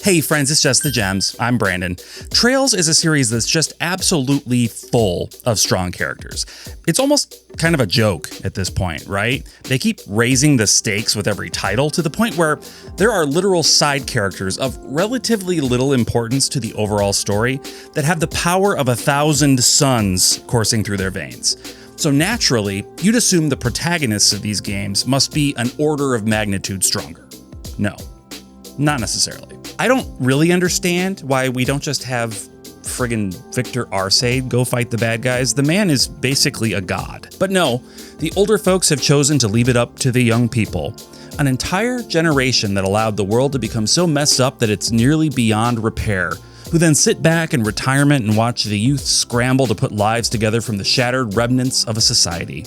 Hey friends, it's Just the Gems. I'm Brandon. Trails is a series that's just absolutely full of strong characters. It's almost kind of a joke at this point, right? They keep raising the stakes with every title to the point where there are literal side characters of relatively little importance to the overall story that have the power of 1,000 suns coursing through their veins. So naturally, you'd assume the protagonists of these games must be an order of magnitude stronger. No, not necessarily. I don't really understand why we don't just have friggin' Victor Arce go fight the bad guys. The man is basically a god. But no, the older folks have chosen to leave it up to the young people. An entire generation that allowed the world to become so messed up that it's nearly beyond repair, who then sit back in retirement and watch the youth scramble to put lives together from the shattered remnants of a society.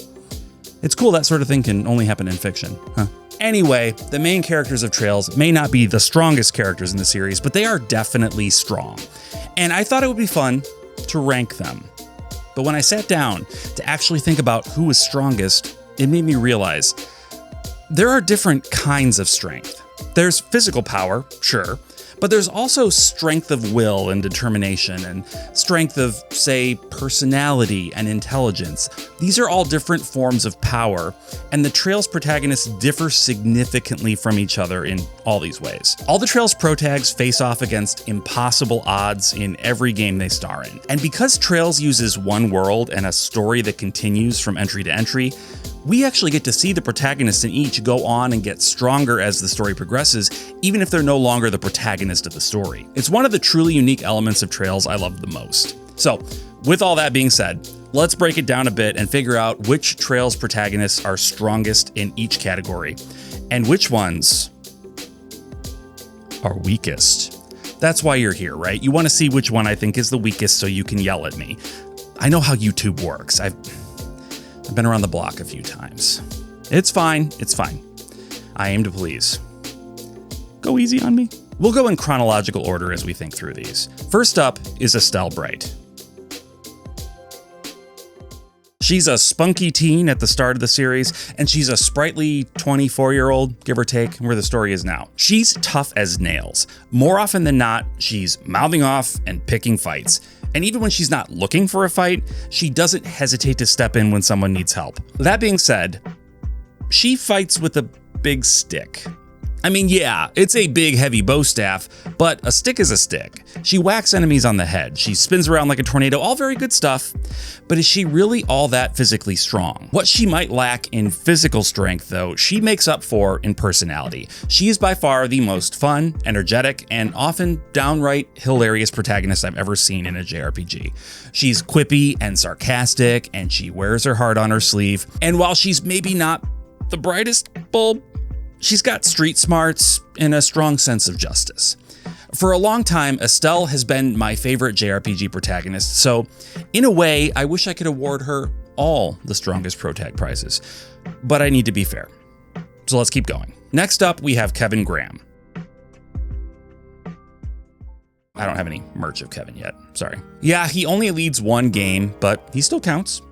It's cool that sort of thing can only happen in fiction, huh? Anyway, the main characters of Trails may not be the strongest characters in the series, but they are definitely strong. And I thought it would be fun to rank them. But when I sat down to actually think about who was strongest, it made me realize there are different kinds of strength. There's physical power, sure, but there's also strength of will and determination, and strength of, say, personality and intelligence. These are all different forms of power, and the Trails protagonists differ significantly from each other in all these ways. All the Trails protags face off against impossible odds in every game they star in. And because Trails uses one world and a story that continues from entry to entry, we actually get to see the protagonists in each go on and get stronger as the story progresses, even if they're no longer the protagonist of the story. It's one of the truly unique elements of Trails I love the most. So, with all that being said, let's break it down a bit and figure out which Trails protagonists are strongest in each category, and which ones are weakest. That's why you're here, right? You want to see which one I think is the weakest so you can yell at me. I know how YouTube works. I've been around the block a few times. It's fine. I aim to please. Go easy on me. We'll go in chronological order as we think through these. First up is Estelle Bright. She's a spunky teen at the start of the series, and she's a sprightly 24-year-old, give or take, where the story is now. She's tough as nails. More often than not, she's mouthing off and picking fights. And even when she's not looking for a fight, she doesn't hesitate to step in when someone needs help. That being said, she fights with a big stick. I mean, yeah, it's a big, heavy bow staff, but a stick is a stick. She whacks enemies on the head. She spins around like a tornado, all very good stuff. But is she really all that physically strong? What she might lack in physical strength, though, she makes up for in personality. She is by far the most fun, energetic, and often downright hilarious protagonist I've ever seen in a JRPG. She's quippy and sarcastic, and she wears her heart on her sleeve. And while she's maybe not the brightest bulb, she's got street smarts and a strong sense of justice. For a long time, Estelle has been my favorite JRPG protagonist, so in a way, I wish I could award her all the strongest protag prizes. But I need to be fair. So let's keep going. Next up, we have Kevin Graham. I don't have any merch of Kevin yet, sorry. Yeah, he only leads one game, but he still counts.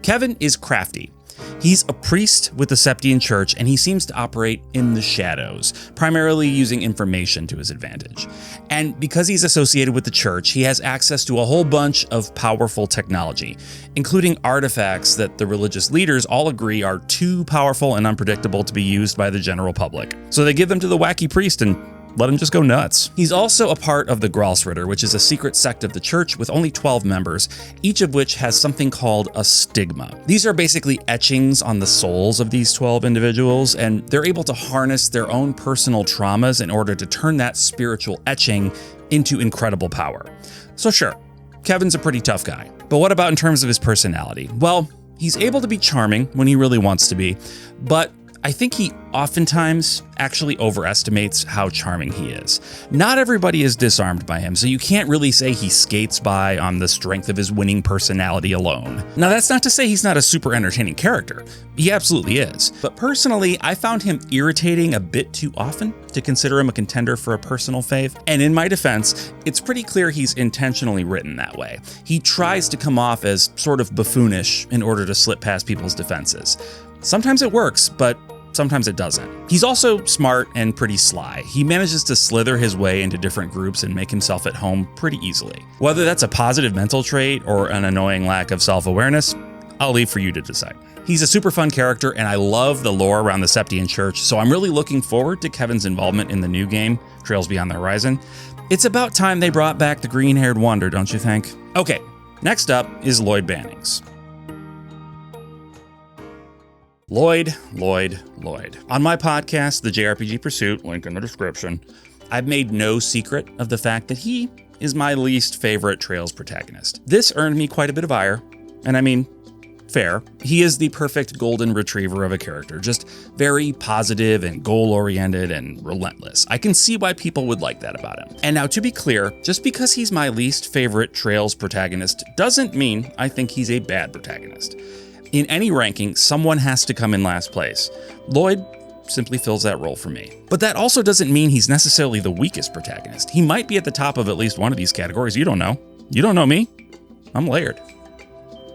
Kevin is crafty. He's a priest with the Septian Church, and he seems to operate in the shadows, primarily using information to his advantage. And because he's associated with the church, he has access to a whole bunch of powerful technology, including artifacts that the religious leaders all agree are too powerful and unpredictable to be used by the general public. So they give them to the wacky priest and let him just go nuts. He's also a part of the Gralsritter, which is a secret sect of the church with only 12 members, each of which has something called a stigma. These are basically etchings on the souls of these 12 individuals, and they're able to harness their own personal traumas in order to turn that spiritual etching into incredible power. So sure, Kevin's a pretty tough guy. But what about in terms of his personality? Well, he's able to be charming when he really wants to be, but I think he oftentimes actually overestimates how charming he is. Not everybody is disarmed by him, so you can't really say he skates by on the strength of his winning personality alone. Now, that's not to say he's not a super entertaining character. He absolutely is. But personally, I found him irritating a bit too often to consider him a contender for a personal fave. And in my defense, it's pretty clear he's intentionally written that way. He tries to come off as sort of buffoonish in order to slip past people's defenses. Sometimes it works, but sometimes it doesn't. He's also smart and pretty sly. He manages to slither his way into different groups and make himself at home pretty easily. Whether that's a positive mental trait or an annoying lack of self-awareness, I'll leave for you to decide. He's a super fun character, and I love the lore around the Septian Church, so I'm really looking forward to Kevin's involvement in the new game, Trails Beyond the Horizon. It's about time they brought back the green-haired wonder, don't you think? Okay, next up is Lloyd Bannings. Lloyd. On my podcast, the JRPG Pursuit, link in the description, I've made no secret of the fact that he is my least favorite Trails protagonist. This earned me quite a bit of ire, and I mean, fair. He is the perfect golden retriever of a character, just very positive and goal-oriented and relentless. I can see why people would like that about him. And now, to be clear, just because he's my least favorite Trails protagonist doesn't mean I think he's a bad protagonist. In any ranking, someone has to come in last place. Lloyd simply fills that role for me. But that also doesn't mean he's necessarily the weakest protagonist. He might be at the top of at least one of these categories. You don't know. You don't know me. I'm layered.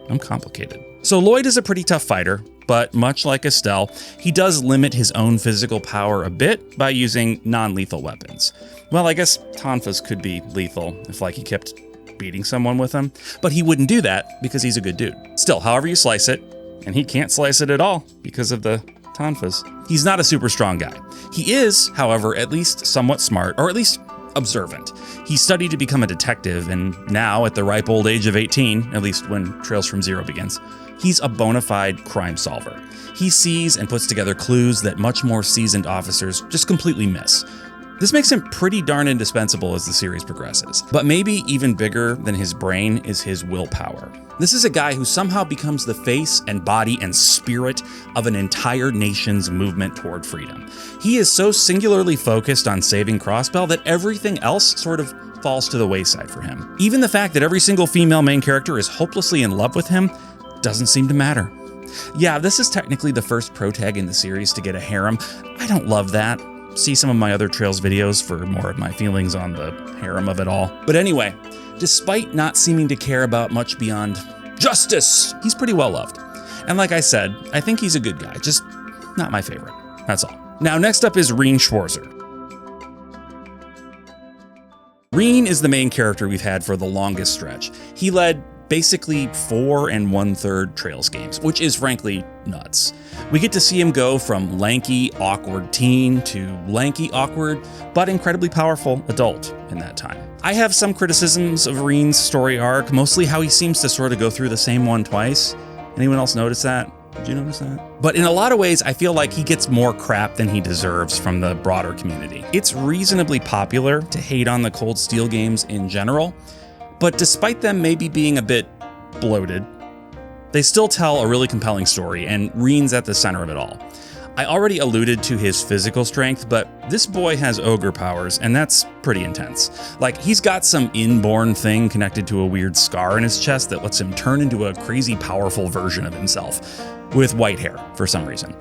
I'm complicated. So Lloyd is a pretty tough fighter, but much like Estelle, he does limit his own physical power a bit by using non-lethal weapons. Well, I guess tonfas could be lethal if he kept beating someone with them, but he wouldn't do that because he's a good dude. Still, however you slice it, and he can't slice it at all because of the tonfas, he's not a super strong guy. He is, however, at least somewhat smart, or at least observant. He studied to become a detective, and now, at the ripe old age of 18, at least when Trails from Zero begins, he's a bona fide crime solver. He sees and puts together clues that much more seasoned officers just completely miss. This makes him pretty darn indispensable as the series progresses. But maybe even bigger than his brain is his willpower. This is a guy who somehow becomes the face and body and spirit of an entire nation's movement toward freedom. He is so singularly focused on saving Crossbell that everything else sort of falls to the wayside for him. Even the fact that every single female main character is hopelessly in love with him doesn't seem to matter. Yeah, this is technically the first protag in the series to get a harem. I don't love that. See some of my other Trails videos for more of my feelings on the harem of it all. But anyway, despite not seeming to care about much beyond justice, he's pretty well loved. And like I said, I think he's a good guy, just not my favorite. That's all. Now, next up is Rean Schwarzer. Rean is the main character we've had for the longest stretch. He led basically 4 1/3 Trails games, which is frankly nuts. We get to see him go from lanky, awkward teen to lanky, awkward, but incredibly powerful adult in that time. I have some criticisms of Rean's story arc, mostly how he seems to sort of go through the same one twice. Anyone else notice that? Did you notice that? But in a lot of ways, I feel like he gets more crap than he deserves from the broader community. It's reasonably popular to hate on the Cold Steel games in general, but despite them maybe being a bit bloated, they still tell a really compelling story, and Rean's at the center of it all. I already alluded to his physical strength, but this boy has ogre powers, and that's pretty intense. He's got some inborn thing connected to a weird scar in his chest that lets him turn into a crazy powerful version of himself, with white hair for some reason.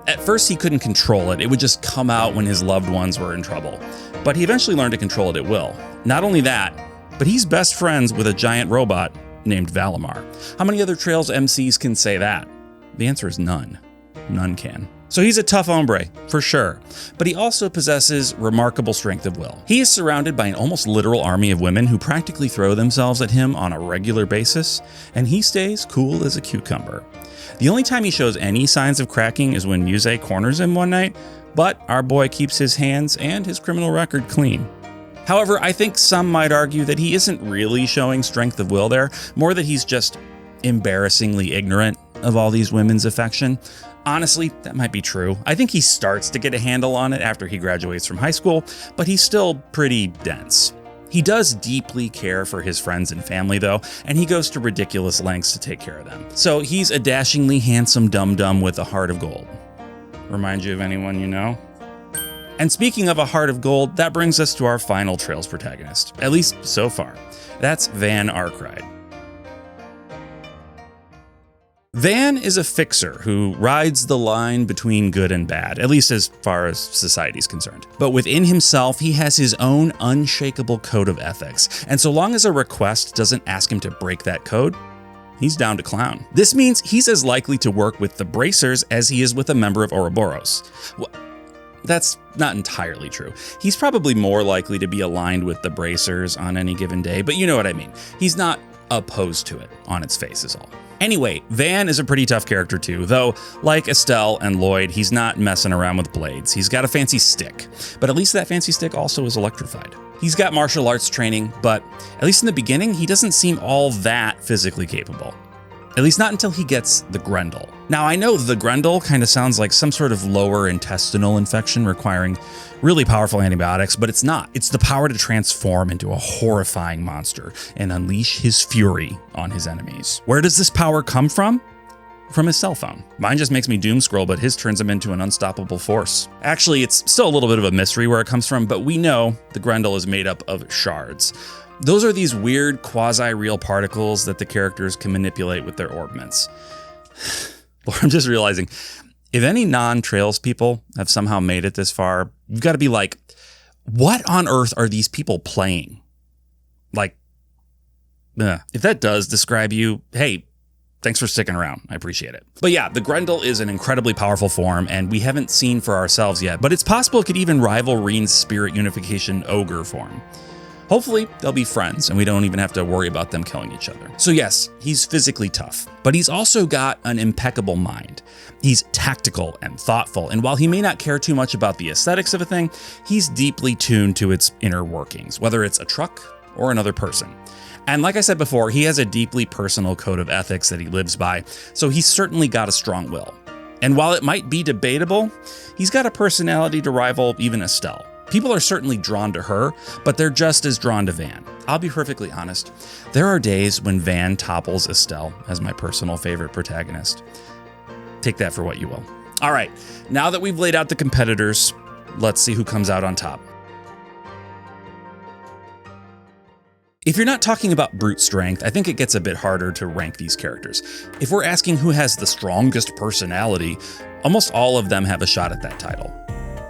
At first he couldn't control it, it would just come out when his loved ones were in trouble. But he eventually learned to control it at will. Not only that, but he's best friends with a giant robot named Valimar. How many other Trails MCs can say that? The answer is none. None can. So he's a tough hombre, for sure, but he also possesses remarkable strength of will. He is surrounded by an almost literal army of women who practically throw themselves at him on a regular basis, and he stays cool as a cucumber. The only time he shows any signs of cracking is when Muse corners him one night, but our boy keeps his hands and his criminal record clean. However, I think some might argue that he isn't really showing strength of will there, more that he's just embarrassingly ignorant of all these women's affection. Honestly, that might be true. I think he starts to get a handle on it after he graduates from high school, but he's still pretty dense. He does deeply care for his friends and family though, and he goes to ridiculous lengths to take care of them. So he's a dashingly handsome dum-dum with a heart of gold. Remind you of anyone you know? And speaking of a heart of gold, that brings us to our final Trails protagonist, at least so far. That's Van Arkride. Van is a fixer who rides the line between good and bad, at least as far as society's concerned. But within himself, he has his own unshakable code of ethics, and so long as a request doesn't ask him to break that code, he's down to clown. This means he's as likely to work with the Bracers as he is with a member of Ouroboros. Well, that's not entirely true. He's probably more likely to be aligned with the Bracers on any given day, but you know what I mean. He's not opposed to it on its face is all. Anyway, Van is a pretty tough character too, though like Estelle and Lloyd, he's not messing around with blades. He's got a fancy stick, but at least that fancy stick also is electrified. He's got martial arts training, but at least in the beginning, he doesn't seem all that physically capable. At least not until he gets the Grendel. Now, I know the Grendel kind of sounds like some sort of lower intestinal infection requiring really powerful antibiotics, but it's not. It's the power to transform into a horrifying monster and unleash his fury on his enemies. Where does this power come from? From his cell phone. Mine just makes me doom scroll, but his turns him into an unstoppable force. Actually, it's still a little bit of a mystery where it comes from, but we know the Grendel is made up of shards. Those are these weird quasi-real particles that the characters can manipulate with their orbments. I'm just realizing, if any non-Trails people have somehow made it this far, you've got to be like, what on earth are these people playing? Like, if that does describe you, hey, thanks for sticking around. I appreciate it. But yeah, the Grendel is an incredibly powerful form, and we haven't seen for ourselves yet, but it's possible it could even rival Rean's Spirit Unification Ogre form. Hopefully, they'll be friends, and we don't even have to worry about them killing each other. So yes, he's physically tough, but he's also got an impeccable mind. He's tactical and thoughtful, and while he may not care too much about the aesthetics of a thing, he's deeply tuned to its inner workings, whether it's a truck or another person. And like I said before, he has a deeply personal code of ethics that he lives by, so he's certainly got a strong will. And while it might be debatable, he's got a personality to rival even Estelle. People are certainly drawn to her, but they're just as drawn to Van. I'll be perfectly honest. There are days when Van topples Estelle as my personal favorite protagonist. Take that for what you will. All right, now that we've laid out the competitors, let's see who comes out on top. If you're not talking about brute strength, I think it gets a bit harder to rank these characters. If we're asking who has the strongest personality, almost all of them have a shot at that title.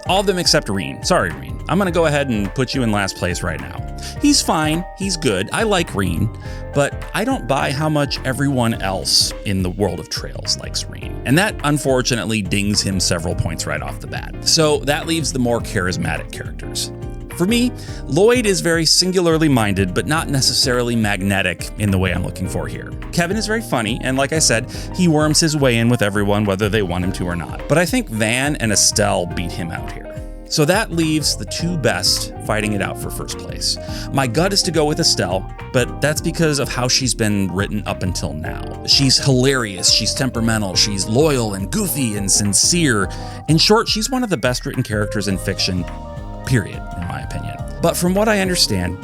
All of them except Rean. Sorry, Rean. I'm gonna go ahead and put you in last place right now. He's fine, he's good, I like Rean, but I don't buy how much everyone else in the world of Trails likes Rean. And that unfortunately dings him several points right off the bat. So that leaves the more charismatic characters. For me, Lloyd is very singularly minded, but not necessarily magnetic in the way I'm looking for here. Kevin is very funny, and like I said, he worms his way in with everyone whether they want him to or not. But I think Van and Estelle beat him out here. So that leaves the two best fighting it out for first place. My gut is to go with Estelle, but that's because of how she's been written up until now. She's hilarious, she's temperamental, she's loyal and goofy and sincere. In short, she's one of the best written characters in fiction, period, in my opinion. But from what I understand,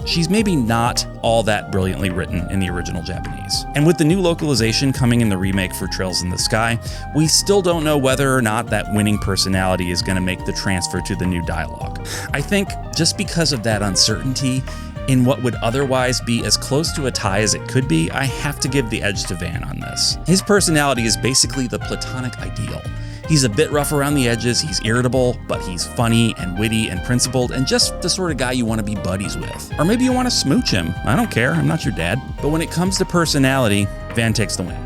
she's maybe not all that brilliantly written in the original Japanese. And with the new localization coming in the remake for Trails in the Sky, we still don't know whether or not that winning personality is going to make the transfer to the new dialogue. I think just because of that uncertainty in what would otherwise be as close to a tie as it could be, I have to give the edge to Van on this. His personality is basically the platonic ideal. He's a bit rough around the edges, he's irritable, but he's funny and witty and principled and just the sort of guy you want to be buddies with. Or maybe you want to smooch him. I don't care, I'm not your dad. But when it comes to personality, Van takes the win.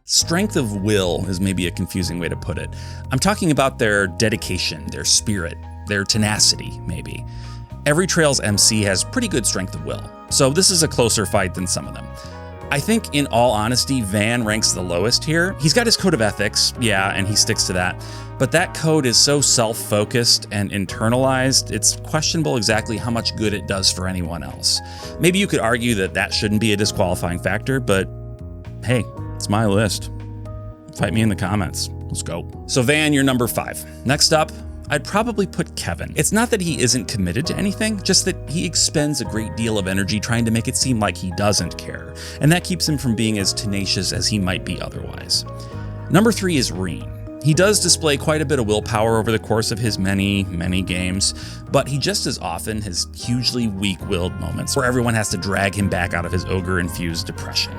Strength of will is maybe a confusing way to put it. I'm talking about their dedication, their spirit, their tenacity, maybe. Every Trails MC has pretty good strength of will, so this is a closer fight than some of them. I think, in all honesty, Van ranks the lowest here. He's got his code of ethics, yeah, and he sticks to that. But that code is so self-focused and internalized, it's questionable exactly how much good it does for anyone else. Maybe you could argue that that shouldn't be a disqualifying factor, but hey, it's my list. Fight me in the comments. Let's go. So Van, you're number 5. Next up, I'd probably put Kevin. It's not that he isn't committed to anything, just that he expends a great deal of energy trying to make it seem like he doesn't care, and that keeps him from being as tenacious as he might be otherwise. Number 3 is Rean. He does display quite a bit of willpower over the course of his many games, but he just as often has hugely weak-willed moments where everyone has to drag him back out of his ogre-infused depression.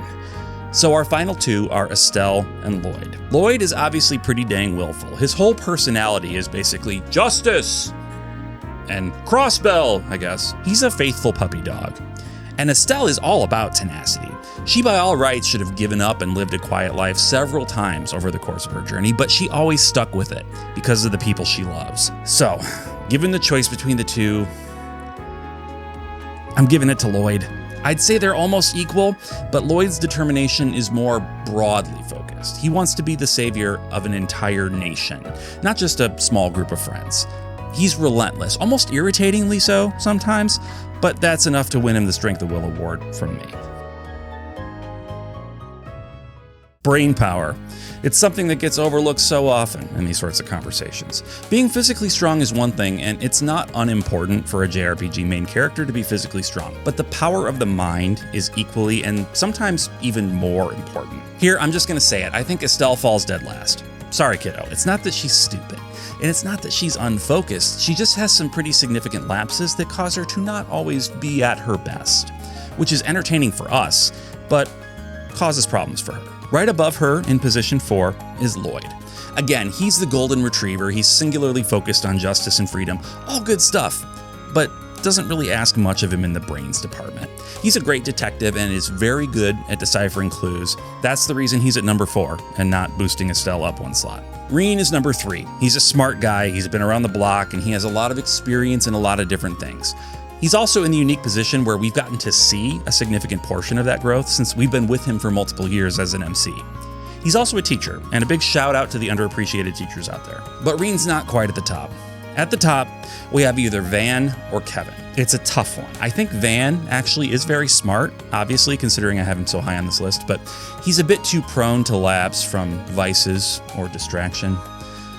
So our final two are Estelle and Lloyd. Lloyd is obviously pretty dang willful. His whole personality is basically justice and crossbell, I guess. He's a faithful puppy dog. And Estelle is all about tenacity. She by all rights should have given up and lived a quiet life several times over the course of her journey, but she always stuck with it because of the people she loves. So, given the choice between the two, I'm giving it to Lloyd. I'd say they're almost equal, but Lloyd's determination is more broadly focused. He wants to be the savior of an entire nation, not just a small group of friends. He's relentless, almost irritatingly so sometimes, but that's enough to win him the Strength of Will award from me. Brainpower. It's something that gets overlooked so often in these sorts of conversations. Being physically strong is one thing, and it's not unimportant for a JRPG main character to be physically strong, but the power of the mind is equally and sometimes even more important. Here, I'm just gonna say it, I think Estelle falls dead last. Sorry, kiddo, it's not that she's stupid, and it's not that she's unfocused, she just has some pretty significant lapses that cause her to not always be at her best, which is entertaining for us, but causes problems for her. Right above her, in position 4, is Lloyd. Again, he's the golden retriever, he's singularly focused on justice and freedom, all good stuff, but doesn't really ask much of him in the brains department. He's a great detective and is very good at deciphering clues. That's the reason he's at number 4 and not boosting Estelle up one slot. Rean is number 3. He's a smart guy, he's been around the block, and he has a lot of experience in a lot of different things. He's also in the unique position where we've gotten to see a significant portion of that growth since we've been with him for multiple years as an MC. He's also a teacher, and a big shout out to the underappreciated teachers out there. But Rean's not quite at the top. At the top, we have either Van or Kevin. It's a tough one. I think Van actually is very smart, obviously, considering I have him so high on this list, but he's a bit too prone to lapse from vices or distraction.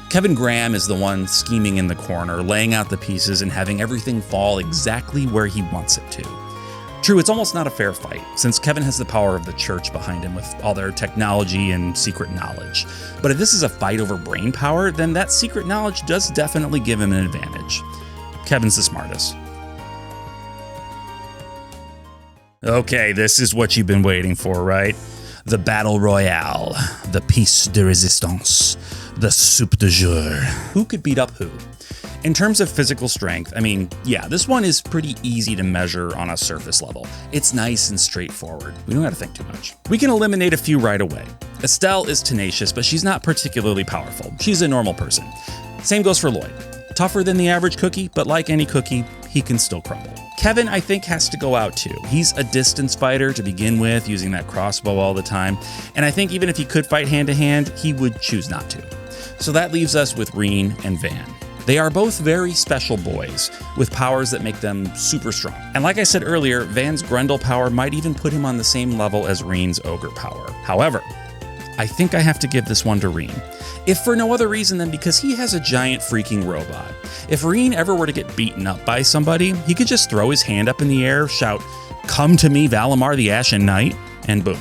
Kevin Graham is the one scheming in the corner, laying out the pieces and having everything fall exactly where he wants it to. True, it's almost not a fair fight, since Kevin has the power of the church behind him with all their technology and secret knowledge. But if this is a fight over brain power, then that secret knowledge does definitely give him an advantage. Kevin's the smartest. Okay, this is what you've been waiting for, right? The Battle Royale, the Piece de Resistance, the soup du jour. Who could beat up who? In terms of physical strength, I mean, yeah, this one is pretty easy to measure on a surface level. It's nice and straightforward. We don't have to think too much. We can eliminate a few right away. Estelle is tenacious, but she's not particularly powerful. She's a normal person. Same goes for Lloyd. Tougher than the average cookie, but like any cookie, he can still crumble. Kevin, I think, has to go out too. He's a distance fighter to begin with, using that crossbow all the time. And I think even if he could fight hand to hand, he would choose not to. So that leaves us with Rean and Van. They are both very special boys, with powers that make them super strong. And like I said earlier, Van's Grendel power might even put him on the same level as Rean's Ogre power. However, I think I have to give this one to Rean. If for no other reason than because he has a giant freaking robot. If Rean ever were to get beaten up by somebody, he could just throw his hand up in the air, shout, "Come to me, Valimar the Ashen Knight," and boom,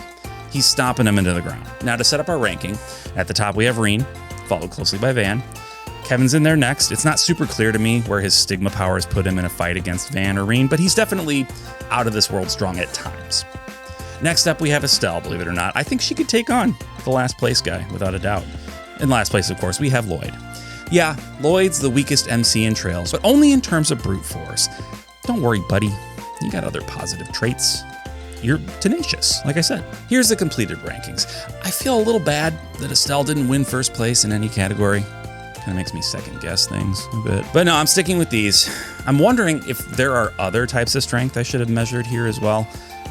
he's stomping him into the ground. Now to set up our ranking, at the top we have Rean, followed closely by Van. Kevin's in there next. It's not super clear to me where his stigma powers put him in a fight against Van or Rean, but he's definitely out of this world strong at times. Next up, we have Estelle, believe it or not. I think she could take on the last place guy, without a doubt. In last place, of course, we have Lloyd. Yeah, Lloyd's the weakest MC in Trails, but only in terms of brute force. Don't worry, buddy. You got other positive traits. You're tenacious, like I said. Here's the completed rankings. I feel a little bad that Estelle didn't win first place in any category. Kind of makes me second guess things a bit. But no, I'm sticking with these. I'm wondering if there are other types of strength I should have measured here as well.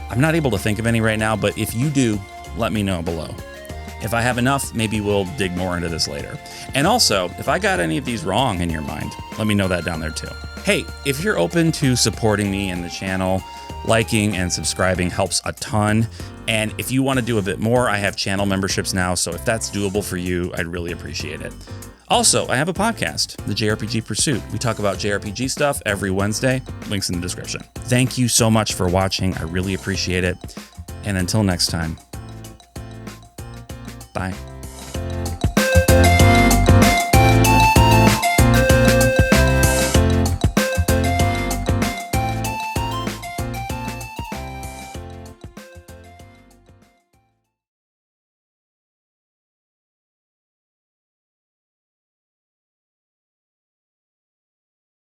I'm not able to think of any right now, but if you do, let me know below. If I have enough, maybe we'll dig more into this later. And also, if I got any of these wrong in your mind, let me know that down there too. Hey, if you're open to supporting me and the channel, liking and subscribing helps a ton. And if you want to do a bit more, I have channel memberships now, so if that's doable for you, I'd really appreciate it. Also, I have a podcast, the JRPG Pursuit. We talk about JRPG stuff every Wednesday. Links in the description. Thank you so much for watching. I really appreciate it. And until next time, bye.